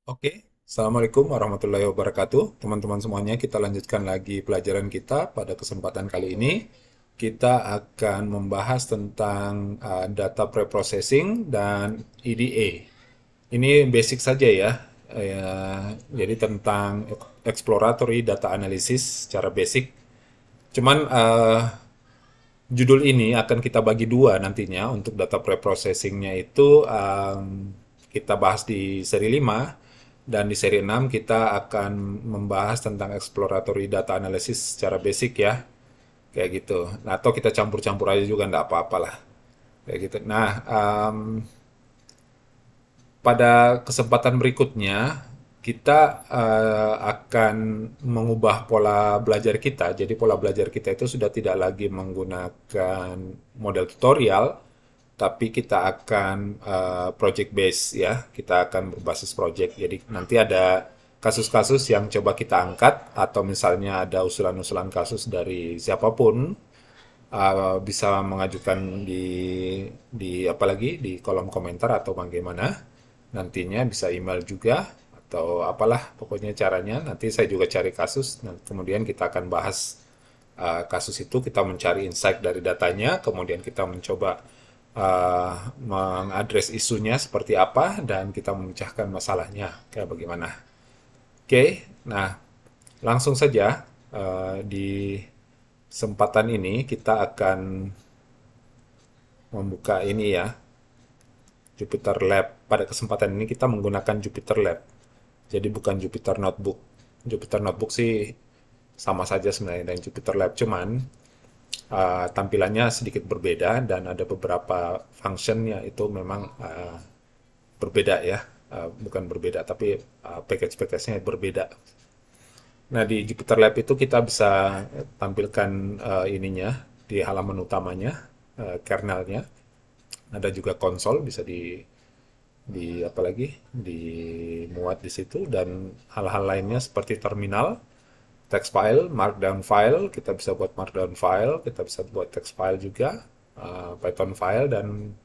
Oke, Assalamualaikum warahmatullahi wabarakatuh. Teman-teman semuanya, kita lanjutkan lagi pelajaran kita. Pada kesempatan kali ini, kita akan membahas tentang data preprocessing dan EDA. Ini basic saja ya. Jadi tentang exploratory data analysis secara basic. Cuman judul ini akan kita bagi dua nantinya untuk data preprocessingnya itu kita bahas di seri 5 dan di seri 6 kita akan membahas tentang exploratory data analysis secara basic ya. Kayak gitu. Nah, atau kita campur-campur aja juga nggak apa-apa lah. Kayak gitu. Nah, pada kesempatan berikutnya, kita akan mengubah pola belajar kita. Jadi pola belajar kita itu sudah tidak lagi menggunakan model tutorial, tapi kita akan project base ya. Kita akan berbasis project. Jadi nanti ada kasus-kasus yang coba kita angkat atau misalnya ada usulan-usulan kasus dari siapapun bisa mengajukan di apalagi di kolom komentar atau bagaimana. Nantinya bisa email juga atau apalah pokoknya caranya. Nanti saya juga cari kasus, dan kemudian kita akan bahas kasus itu, kita mencari insight dari datanya, kemudian kita mencoba mengadres isunya seperti apa, dan kita memecahkan masalahnya kayak bagaimana. Oke, nah langsung saja di kesempatan ini kita akan membuka ini ya, Jupyter Lab. Pada kesempatan ini kita menggunakan Jupyter Lab. Jadi bukan Jupyter Notebook. Jupyter Notebook sih sama saja sebenarnya dengan Jupyter Lab, cuman tampilannya sedikit berbeda dan ada beberapa functionnya itu memang berbeda ya. Bukan berbeda, tapi package-package-nya berbeda. Nah, di Jupyter Lab itu kita bisa tampilkan ininya di halaman utamanya, kernelnya. Ada juga konsol bisa di apa lagi dimuat di situ, dan hal-hal lainnya seperti terminal, text file, markdown file, kita bisa buat markdown file, kita bisa buat text file juga, Python file dan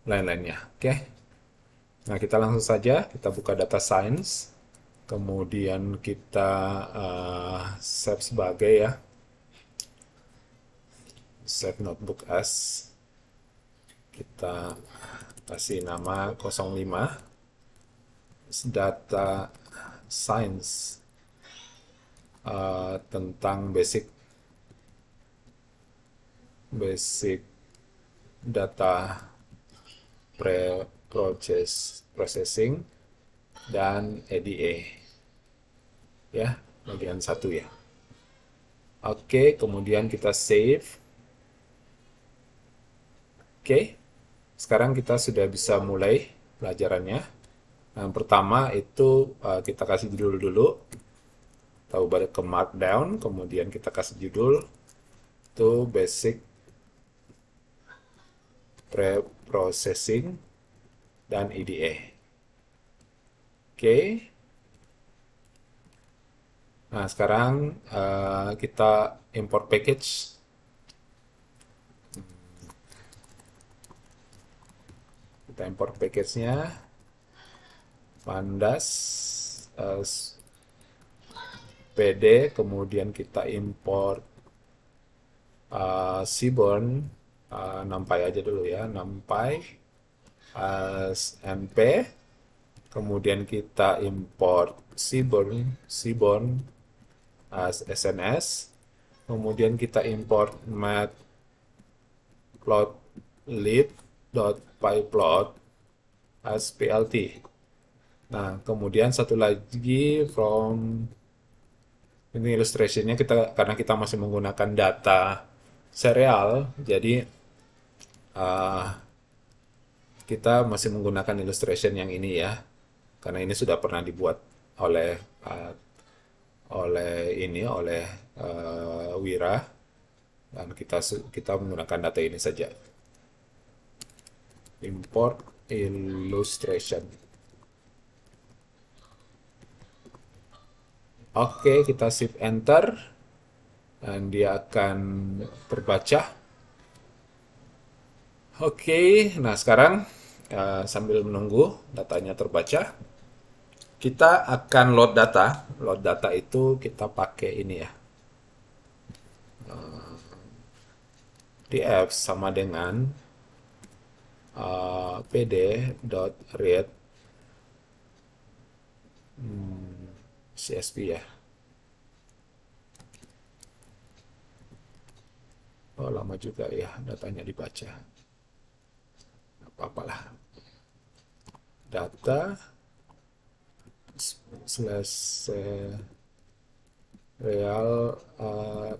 lain-lainnya. Oke. Nah, kita langsung saja kita buka data science, kemudian kita save sebagai ya, save notebook as, kita kasih nama 05 data science, tentang basic basic data processing dan EDA ya, bagian satu ya. Oke, kemudian kita save. Oke, sekarang kita sudah bisa mulai pelajarannya. Yang pertama itu kita kasih judul dulu, tahu balik ke markdown, kemudian kita kasih judul itu basic pre-processing dan EDA. Oke. Nah, sekarang kita import package. Kita import package-nya, pandas, PD, kemudian kita import Seaborn, NumPy aja dulu ya, NumPy as np, kemudian kita import Seaborn as sns, kemudian kita import matplotlib.pyplot as plt. Nah, kemudian satu lagi from ini illustrationnya, kita karena kita masih menggunakan data serial, jadi kita masih menggunakan illustration yang ini ya, karena ini sudah pernah dibuat oleh uh, Wira, dan kita menggunakan data ini saja. Import illustration. Oke, kita shift enter dan dia akan terbaca. Oke, nah sekarang sambil menunggu datanya terbaca, Kita akan load data. Load data itu kita pakai ini ya. Df sama dengan pd.read CSV ya. Oh, lama juga ya datanya dibaca. Apa-apalah. Data slash real,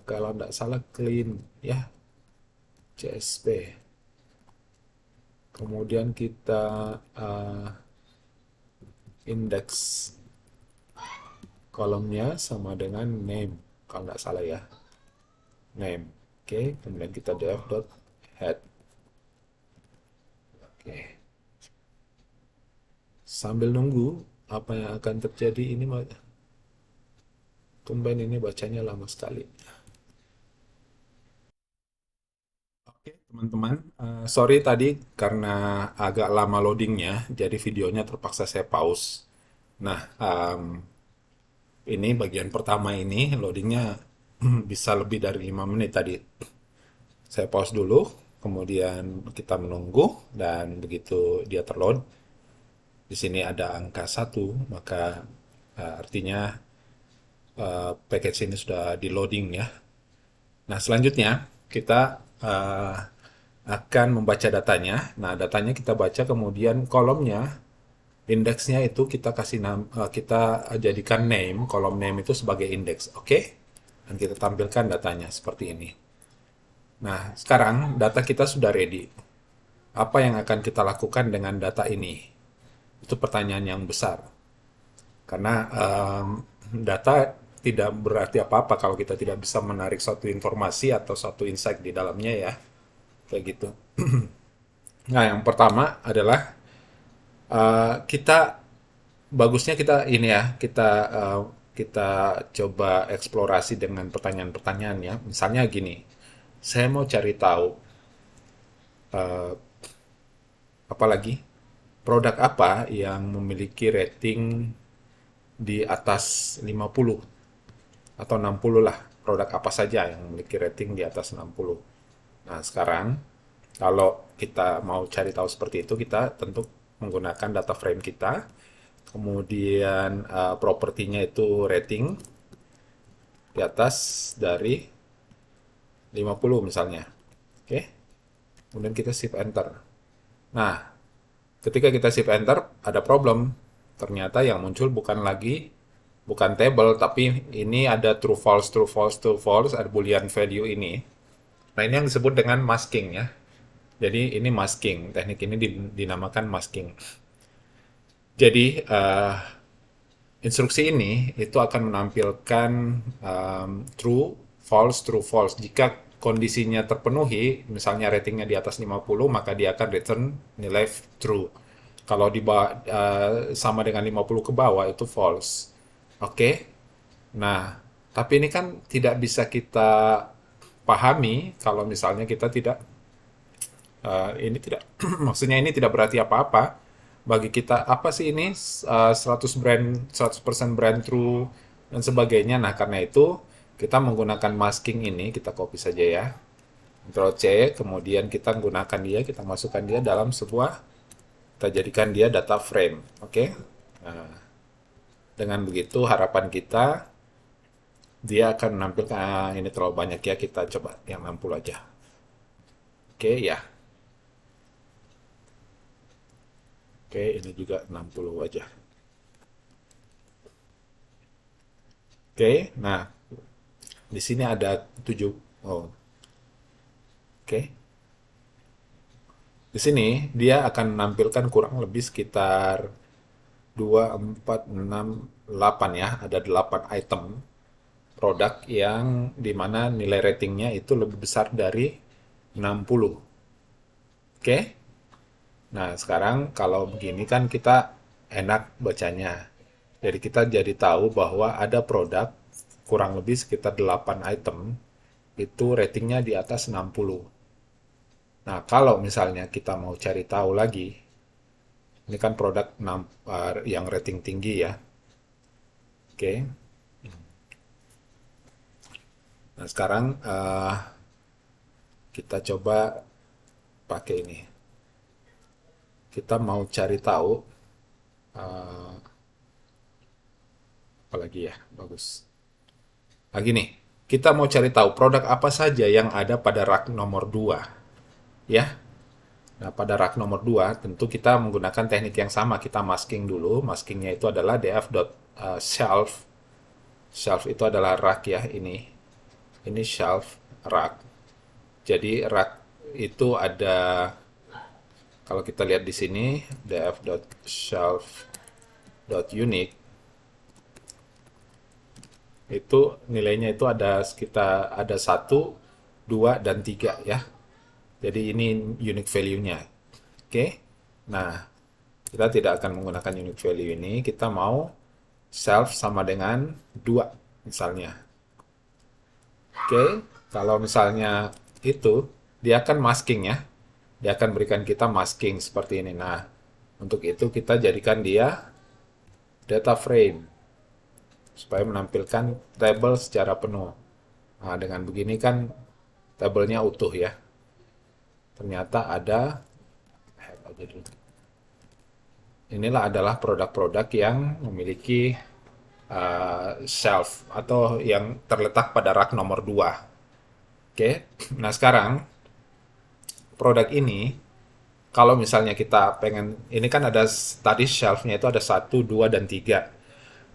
kalau tidak salah clean ya, CSV. Kemudian kita index kolomnya sama dengan name kalau tidak salah ya, name. Oke, kemudian kita def.head. Oke, sambil nunggu apa yang akan terjadi ini, tumben ini bacanya lama sekali. Oke, teman-teman, sorry tadi karena agak lama loadingnya, jadi videonya terpaksa saya pause. Nah, ini bagian pertama ini loadingnya bisa lebih dari 5 menit tadi. Saya pause dulu, kemudian kita menunggu, dan begitu dia terload, di sini ada angka 1, maka artinya package ini sudah di loading ya. Nah, selanjutnya kita akan membaca datanya. Nah, datanya kita baca, kemudian kolomnya, indeksnya itu kita kita jadikan name, kolom name itu sebagai indeks, oke? Dan kita tampilkan datanya seperti ini. Nah, sekarang data kita sudah ready. Apa yang akan kita lakukan dengan data ini? Itu pertanyaan yang besar. Karena data tidak berarti apa-apa kalau kita tidak bisa menarik suatu informasi atau suatu insight di dalamnya ya. Kayak gitu. Nah, yang pertama adalah kita bagusnya kita ini ya, kita coba eksplorasi dengan pertanyaan-pertanyaan ya. Misalnya gini, saya mau cari tahu apalagi produk apa yang memiliki rating di atas 50 atau 60 lah. Produk apa saja yang memiliki rating di atas 60. Nah, sekarang kalau kita mau cari tahu seperti itu, kita tentu menggunakan data frame kita. Kemudian propertinya itu rating di atas dari 50 misalnya. Oke. Kemudian kita shift enter. Nah, ketika kita shift enter ada problem. Ternyata yang muncul bukan table, tapi ini ada true false true false true false, ada boolean value ini. Nah, ini yang disebut dengan masking ya. Jadi ini masking, teknik ini dinamakan masking. Jadi instruksi ini itu akan menampilkan true false. Jika kondisinya terpenuhi, misalnya ratingnya di atas 50, maka dia akan return nilai true. Kalau sama dengan 50 ke bawah itu false. Oke. Nah, tapi ini kan tidak bisa kita pahami kalau misalnya kita tidak ini tidak maksudnya ini tidak berarti apa-apa bagi kita. Apa sih ini 100% brand true dan sebagainya. Nah, karena itu kita menggunakan masking ini, kita copy saja ya. Ctrl C, kemudian kita gunakan dia, kita masukkan dia dalam sebuah, kita jadikan dia data frame. Oke. Nah, dengan begitu harapan kita dia akan menampilkan ini terlalu banyak ya, kita coba yang 60 aja. Oke ya. Oke, ini juga 60 aja. Oke, nah di sini ada 7. Oh, oke. Di sini dia akan menampilkan kurang lebih sekitar 2, 4, 6, 8 ya. Ada 8 item produk yang dimana nilai ratingnya itu lebih besar dari 60. Oke? Nah, sekarang kalau begini kan kita enak bacanya. Jadi kita jadi tahu bahwa ada produk kurang lebih sekitar 8 item itu ratingnya di atas 60. Nah, kalau misalnya kita mau cari tahu lagi, ini kan produk yang rating tinggi ya. Oke. Nah, sekarang kita coba pakai ini. Kita mau cari tahu apalagi ya, bagus. Lagi nih, kita mau cari tahu produk apa saja yang ada pada rak nomor 2, ya. Nah, pada rak nomor 2 tentu kita menggunakan teknik yang sama. Kita masking dulu. Maskingnya itu adalah df.shelf. Shelf itu adalah rak ya, ini. Ini shelf, rak. Jadi rak itu ada, kalau kita lihat di sini, df.shelf.unique, itu nilainya itu ada sekitar ada 1, 2, dan 3 ya. Jadi ini unique value-nya. Oke. Nah, kita tidak akan menggunakan unique value ini. Kita mau self sama dengan 2 misalnya. Oke. Kalau misalnya itu, dia akan masking ya. Dia akan berikan kita masking seperti ini. Nah, untuk itu kita jadikan dia data frame supaya menampilkan tabel secara penuh. Nah, dengan begini kan tabelnya utuh ya. Ternyata ada, inilah adalah produk-produk yang memiliki shelf atau yang terletak pada rak nomor 2. Oke, nah sekarang produk ini, kalau misalnya kita pengen, ini kan ada tadi shelf-nya itu ada 1, 2, dan 3.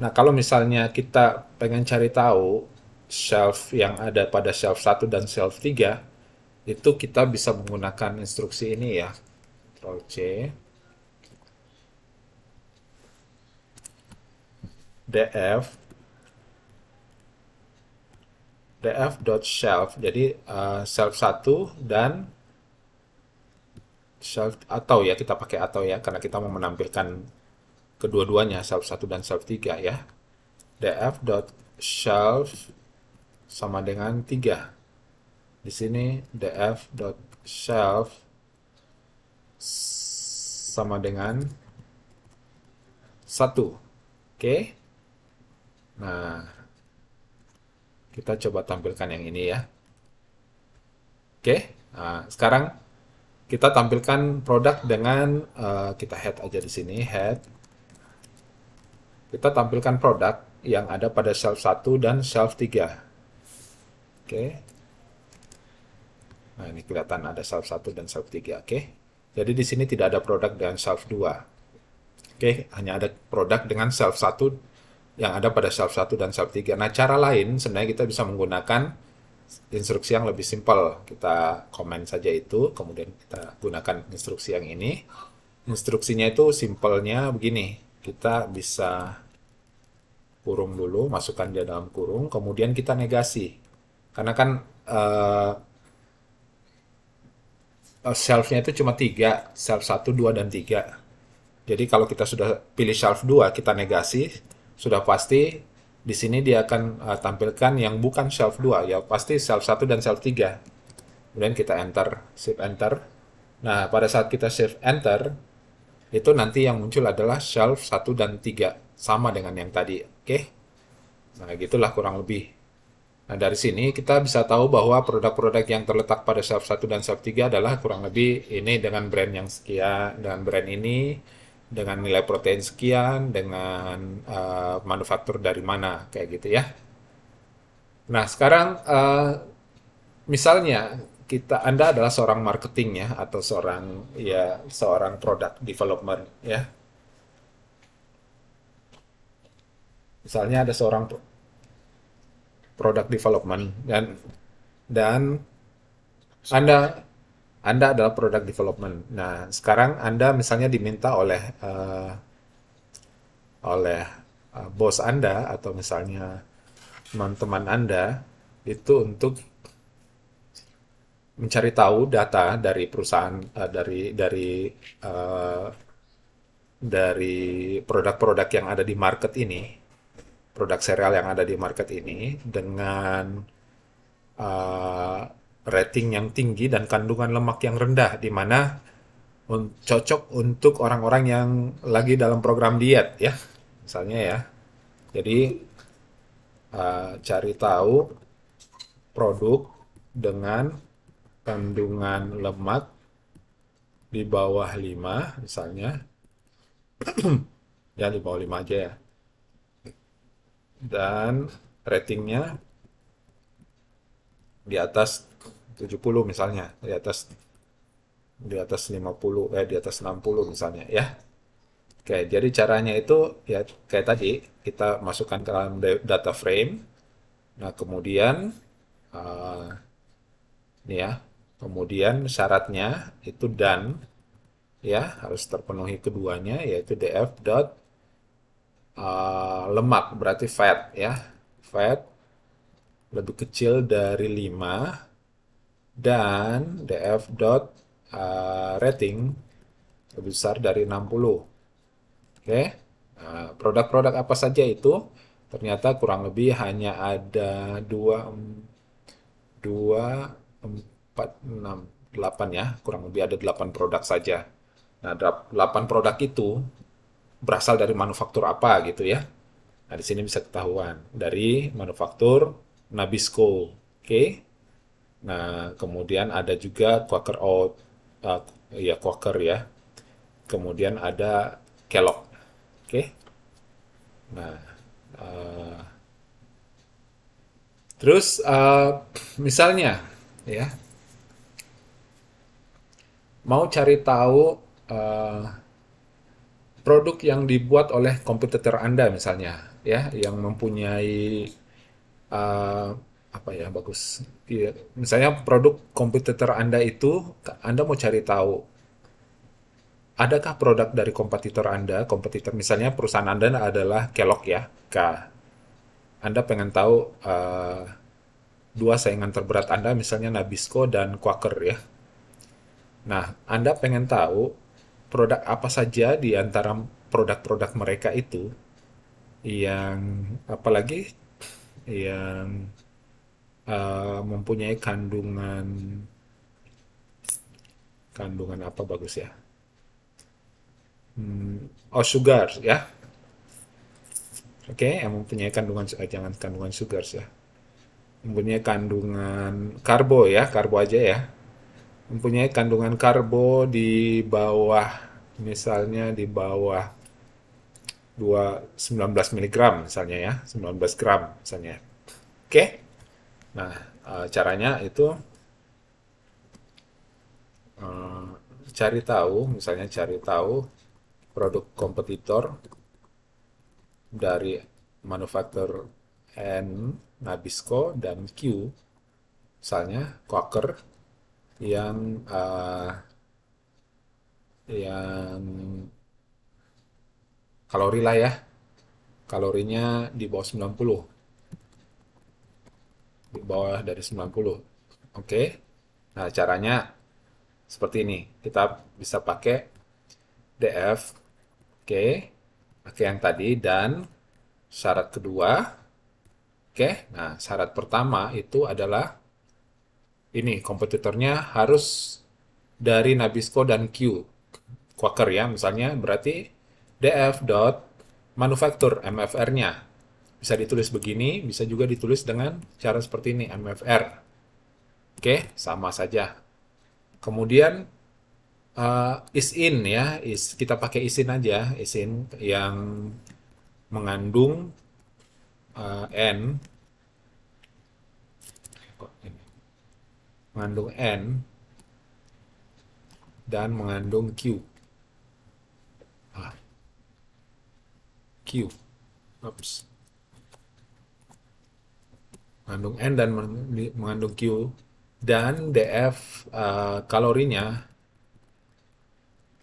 Nah, kalau misalnya kita pengen cari tahu shelf yang ada pada shelf 1 dan shelf 3, itu kita bisa menggunakan instruksi ini ya. Ctrl C, df, df.shelf. Jadi shelf 1 dan shelf, atau ya kita pakai atau ya karena kita mau menampilkan kedua-duanya, shelf 1 dan shelf 3 ya. df.shelf sama dengan 3. Di sini df.shelf sama dengan 1. Oke. Nah, kita coba tampilkan yang ini ya. Oke. Nah, sekarang kita tampilkan produk dengan kita head aja di sini, head. Kita tampilkan produk yang ada pada shelf 1 dan shelf 3. Oke. Nah, ini kelihatan ada shelf 1 dan shelf 3. Oke. Jadi di sini tidak ada produk dengan shelf 2. Oke, hanya ada produk dengan shelf 1 yang ada pada shelf 1 dan shelf 3. Nah, cara lain sebenarnya kita bisa menggunakan instruksi yang lebih simpel. Kita komen saja itu, kemudian kita gunakan instruksi yang ini. Instruksinya itu simpelnya begini. Kita bisa kurung dulu, masukkan dia dalam kurung, kemudian kita negasi. Karena kan shelf-nya itu cuma 3, shelf 1, 2, dan 3. Jadi kalau kita sudah pilih shelf 2, kita negasi, sudah pasti di sini dia akan tampilkan yang bukan shelf 2, ya pasti shelf 1 dan shelf 3. Kemudian kita enter, shift enter. Nah, pada saat kita shift enter, itu nanti yang muncul adalah shelf 1 dan 3, sama dengan yang tadi. Oke? Nah, gitulah kurang lebih. Nah, dari sini kita bisa tahu bahwa produk-produk yang terletak pada shelf 1 dan shelf 3 adalah kurang lebih ini dengan brand yang sekian, dengan brand ini, dengan nilai protein sekian, dengan manufaktur dari mana, kayak gitu ya. Nah, sekarang misalnya Anda adalah seorang marketing ya, atau seorang product development ya. Misalnya ada seorang product development dan Anda Anda adalah product development. Nah, sekarang Anda misalnya diminta oleh bos Anda atau misalnya teman-teman Anda itu untuk mencari tahu data dari perusahaan eh, dari produk-produk yang ada di market ini, produk serial yang ada di market ini dengan uh, rating yang tinggi dan kandungan lemak yang rendah, di mana cocok untuk orang-orang yang lagi dalam program diet ya, misalnya ya. Jadi cari tahu produk dengan kandungan lemak di bawah 5 misalnya, ya di bawah 5 aja ya. Dan ratingnya di atas 70 misalnya, di atas 50 di atas 60 misalnya ya. Oke, jadi caranya itu ya kayak tadi kita masukkan ke dalam data frame. Nah, kemudian eh, ini ya. Kemudian syaratnya itu dan ya harus terpenuhi keduanya yaitu df dot lemak berarti fat ya. Fat lebih kecil dari 5 dan df dot rating lebih besar dari 60. Oke. Nah, produk-produk apa saja itu? Ternyata kurang lebih hanya ada 2, 4, 6, 8 ya. Kurang lebih ada 8 produk saja. Nah, 8 produk itu berasal dari manufaktur apa gitu ya. Nah, di sini bisa ketahuan dari manufaktur Nabisco. Oke. Nah, kemudian ada juga Quaker Oat, uh, ya Quaker ya. Kemudian ada Kellogg. Oke. Nah, terus misalnya ya mau cari tahu uh, produk yang dibuat oleh kompetitor Anda misalnya ya yang mempunyai uh, apa ya bagus. Iya, misalnya produk kompetitor Anda itu Anda mau cari tahu adakah produk dari kompetitor Anda, kompetitor misalnya perusahaan Anda adalah Kellogg ya, K. Anda pengen tahu dua saingan terberat Anda misalnya Nabisco dan Quaker ya. Nah, Anda pengen tahu produk apa saja di antara produk-produk mereka itu yang apalagi yang mempunyai kandungan kandungan apa bagus ya? Oh, sugar ya. Oke, yang mempunyai kandungan jangan kandungan sugar ya. Mempunyai kandungan karbo ya, karbo aja ya. Mempunyai kandungan karbo di bawah misalnya di bawah 19 miligram misalnya ya, 19 gram misalnya. Oke. Nah, caranya itu eh, cari tahu, misalnya cari tahu produk kompetitor dari manufaktur N, Nabisco, dan Q, misalnya Quaker, yang kalori lah ya, kalorinya di bawah 90, di bawah dari 90. Oke. Nah, caranya seperti ini. Kita bisa pakai DF, oke, pakai yang tadi dan syarat kedua, oke. Nah, syarat pertama itu adalah ini kompetitornya harus dari Nabisco dan Q. Quaker ya, misalnya berarti DF dot manufacture MFR-nya. Bisa ditulis begini, bisa juga ditulis dengan cara seperti ini, MFR. Oke, sama saja. Kemudian is in ya, kita pakai isin aja, isin yang mengandung N, mengandung N dan mengandung Q. Ah, Q. Oops. Mengandung N dan mengandung Q dan DF kalorinya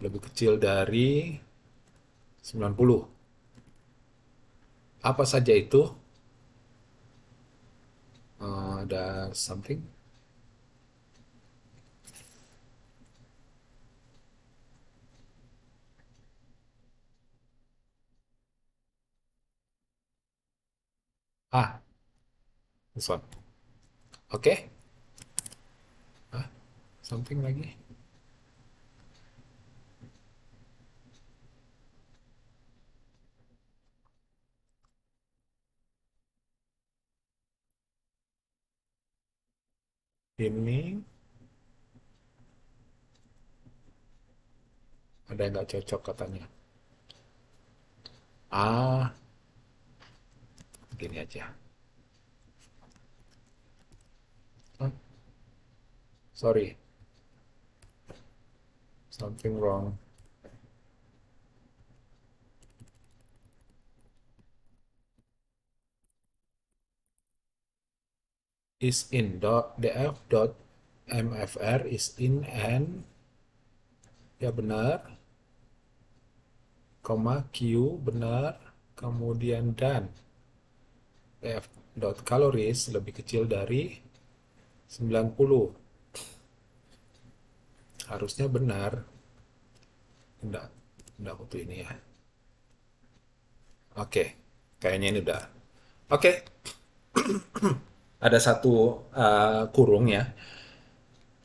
lebih kecil dari 90. Apa saja itu? Ada something? Ah, this one. Oke. Ah, something lagi. Ini ada yang nggak cocok katanya. Ah, gini aja. Oh, sorry, something wrong. Is in dot df dot mfr is in and ya benar, koma q benar, kemudian dan df dot calories lebih kecil dari 90. Harusnya benar. Enggak, enggak butuh ini ya. Oke, kayaknya ini udah. Oke, ada satu kurung ya.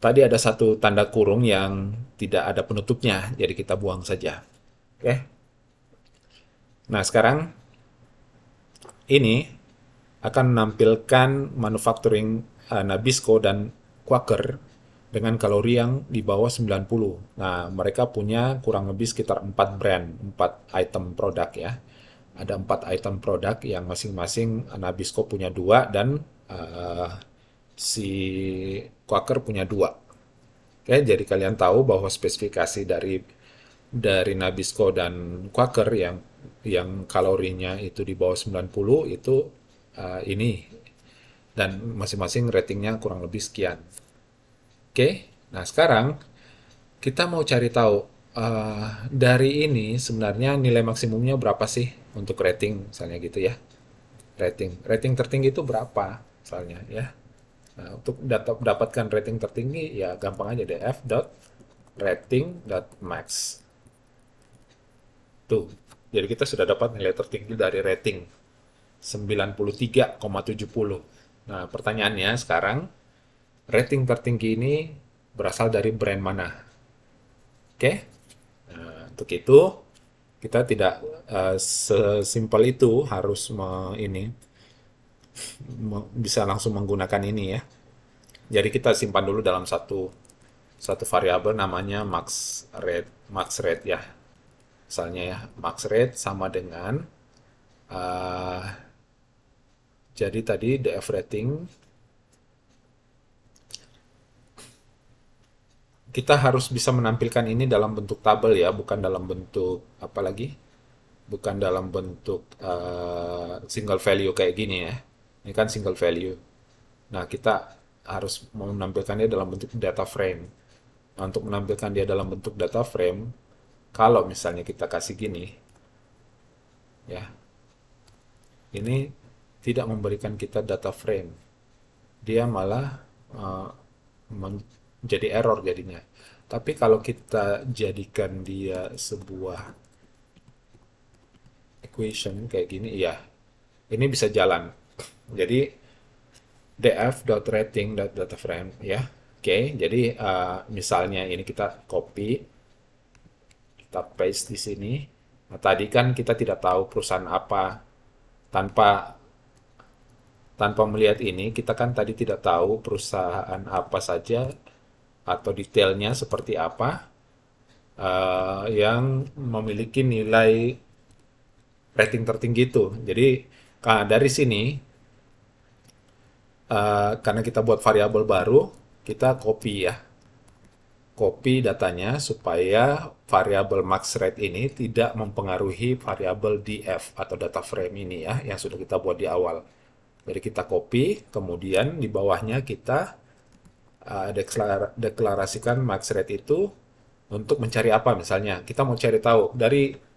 Tadi ada satu tanda kurung yang tidak ada penutupnya, jadi kita buang saja. Oke. Nah, sekarang ini akan menampilkan manufacturing Nabisco dan Quaker dengan kalori yang di bawah 90. Nah, mereka punya kurang lebih sekitar 4 brand, 4 item produk ya. Ada 4 item produk yang masing-masing Nabisco punya 2 dan si Quaker punya 2. Oke, jadi kalian tahu bahwa spesifikasi dari Nabisco dan Quaker yang kalorinya itu di bawah 90 itu ini dan masing-masing ratingnya kurang lebih sekian. Oke, nah sekarang kita mau cari tahu dari ini sebenarnya nilai maksimumnya berapa sih untuk rating misalnya gitu ya. Rating tertinggi itu berapa misalnya ya. Nah, untuk dapatkan rating tertinggi ya gampang aja deh f dot rating dot max. Tuh. Jadi kita sudah dapat nilai tertinggi dari rating 93,70. Nah, pertanyaannya sekarang rating tertinggi ini berasal dari brand mana? Oke? Nah, untuk itu kita tidak sesimpel itu harus bisa langsung menggunakan ini ya. Jadi kita simpan dulu dalam satu satu variabel namanya max rate ya. Misalnya ya, max rate sama dengan uh, jadi tadi DF rating kita harus bisa menampilkan ini dalam bentuk tabel ya, bukan dalam bentuk apa lagi? Bukan dalam bentuk single value kayak gini ya. Ini kan single value. Nah, kita harus menampilkannya dalam bentuk data frame. Nah, untuk menampilkan dia dalam bentuk data frame, kalau misalnya kita kasih gini, ya, ini tidak memberikan kita data frame. Dia malah uh, menjadi error jadinya. Tapi kalau kita jadikan dia sebuah equation kayak gini, ya, ini bisa jalan. Jadi df.rating.dataframe ya. Oke, jadi misalnya ini kita copy, kita paste di sini. Nah, tadi kan kita tidak tahu perusahaan apa tanpa tanpa melihat ini, kita kan tadi tidak tahu perusahaan apa saja atau detailnya seperti apa yang memiliki nilai rating tertinggi itu. Jadi dari sini karena kita buat variabel baru, kita copy ya, copy datanya supaya variabel max rate ini tidak mempengaruhi variabel df atau data frame ini ya, yang sudah kita buat di awal. Jadi kita copy, kemudian di bawahnya kita deklarasikan max rate itu untuk mencari apa misalnya. Kita mau cari tahu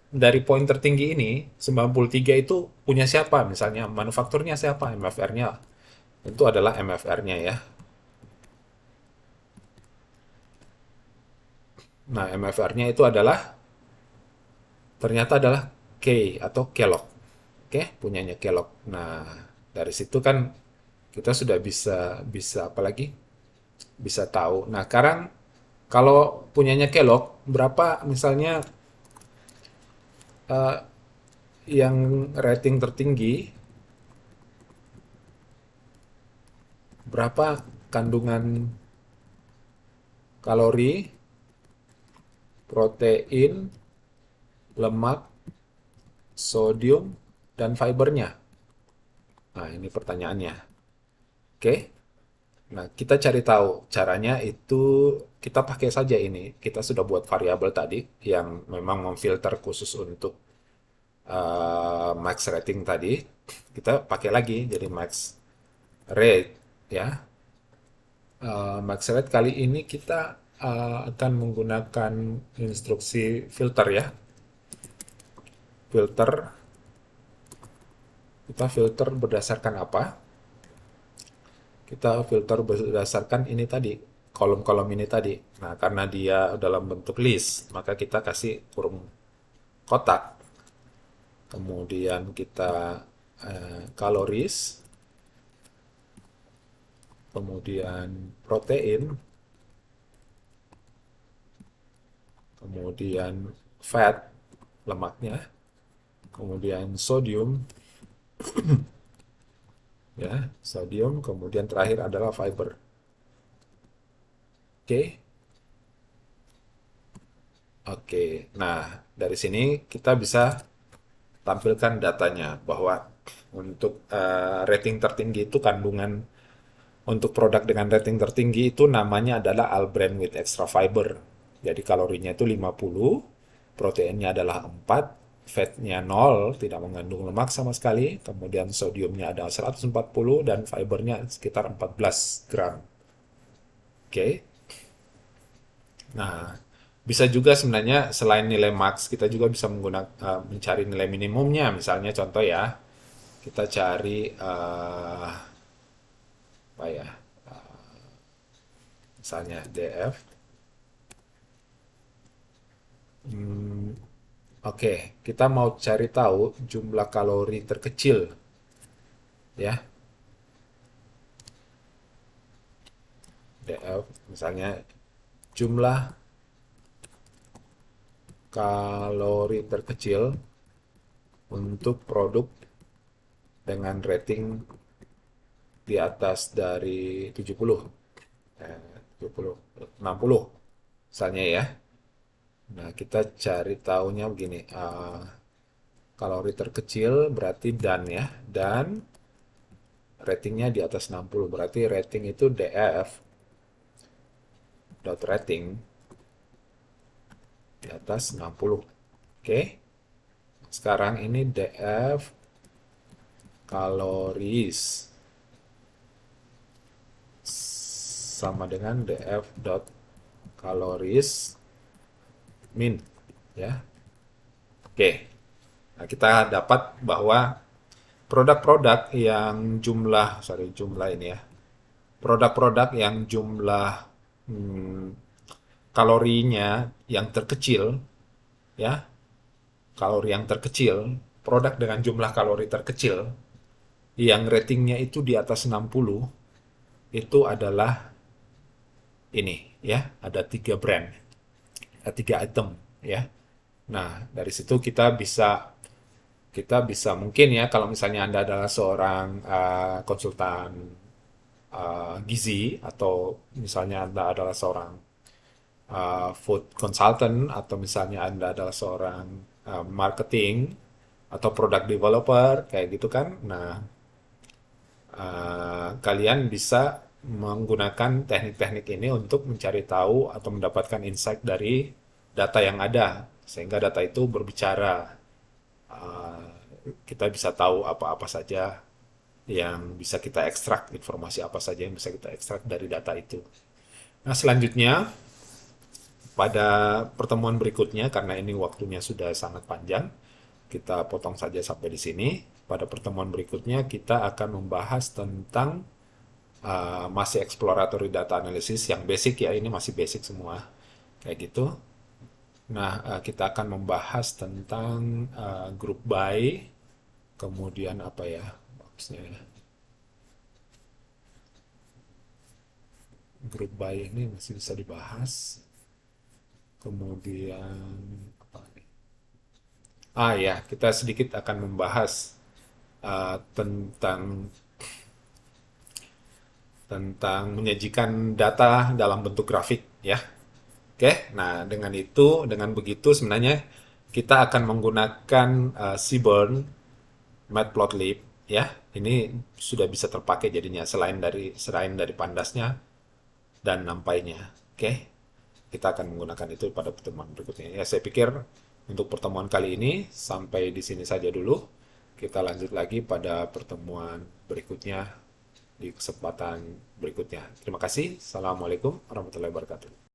dari poin tertinggi ini 93 itu punya siapa misalnya, manufakturnya siapa, MFR-nya. Itu adalah MFR-nya ya. Nah, MFR-nya itu ternyata adalah K atau Kellogg. Oke, punyanya Kellogg. Nah, dari situ kan kita sudah bisa bisa apa lagi? Bisa tahu. Nah, sekarang kalau punyanya Kellogg, berapa misalnya eh, yang rating tertinggi, berapa kandungan kalori, protein, lemak, sodium, dan fibernya? Nah, ini pertanyaannya. Oke. Nah, kita cari tahu caranya itu kita pakai saja ini. Kita sudah buat variabel tadi yang memang memfilter khusus untuk max rating tadi. Kita pakai lagi jadi max rate ya. Max rate kali ini kita akan menggunakan instruksi filter ya. Filter, kita filter berdasarkan apa? Kita filter berdasarkan ini tadi, kolom-kolom ini tadi. Nah, karena dia dalam bentuk list, maka kita kasih kurung kotak. Kemudian kita kaloris, kemudian protein, kemudian fat, lemaknya, kemudian sodium, ya, sodium, kemudian terakhir adalah fiber. Oke. Oke. Nah, dari sini kita bisa tampilkan datanya bahwa untuk rating tertinggi itu kandungan untuk produk dengan rating tertinggi itu namanya adalah all brand with extra fiber. Jadi kalorinya itu 50, proteinnya adalah 4, fatnya 0, tidak mengandung lemak sama sekali, kemudian sodiumnya ada 140 dan fibernya sekitar 14 gram. Oke. Nah, bisa juga sebenarnya selain nilai max, kita juga bisa menggunakan mencari nilai minimumnya. Misalnya contoh ya, kita cari apa ya? Misalnya DF. Hmm, Oke, kita mau cari tahu jumlah kalori terkecil ya. DF misalnya jumlah kalori terkecil untuk produk dengan rating di atas dari 70, 70, 60 misalnya ya. Nah, kita cari tahunya begini. Kalori terkecil berarti dan ya. Dan ratingnya di atas 60. Berarti rating itu DF dot rating di atas 60. Oke. Sekarang ini DF kaloris sama dengan DF dot kaloris min ya. Oke. Nah, kita dapat bahwa produk-produk yang jumlah ini ya. Produk-produk yang jumlah hmm, kalorinya yang terkecil ya, kalori yang terkecil, produk dengan jumlah kalori terkecil yang ratingnya itu di atas 60 itu adalah ini ya, ada 3 brand, ada 3 item ya. Nah, dari situ kita bisa mungkin ya kalau misalnya Anda adalah seorang konsultan gizi atau misalnya Anda adalah seorang food consultant atau misalnya Anda adalah seorang marketing atau product developer kayak gitu kan. Nah, kalian bisa menggunakan teknik-teknik ini untuk mencari tahu atau mendapatkan insight dari data yang ada sehingga data itu berbicara. Uh, Kita bisa tahu apa-apa saja yang bisa kita ekstrak, informasi apa saja yang bisa kita ekstrak dari data itu. Nah, selanjutnya pada pertemuan berikutnya, karena ini waktunya sudah sangat panjang, kita potong saja sampai di sini. Pada pertemuan berikutnya, kita akan membahas tentang masih exploratory data analysis yang basic ya, ini masih basic semua, kayak gitu. Nah, kita akan membahas tentang group by, kemudian apa ya, maksudnya group by ini masih bisa dibahas. Kemudian apa nih? Ya, kita sedikit akan membahas tentang tentang menyajikan data dalam bentuk grafik ya. Oke, nah dengan begitu sebenarnya kita akan menggunakan Seaborn Matplotlib ya. Ini sudah bisa terpakai jadinya selain dari Pandasnya dan nampainya. Oke, kita akan menggunakan itu pada pertemuan berikutnya. Ya, saya pikir untuk pertemuan kali ini sampai di sini saja dulu. Kita lanjut lagi pada pertemuan berikutnya di kesempatan berikutnya. Terima kasih. Assalamualaikum warahmatullahi wabarakatuh.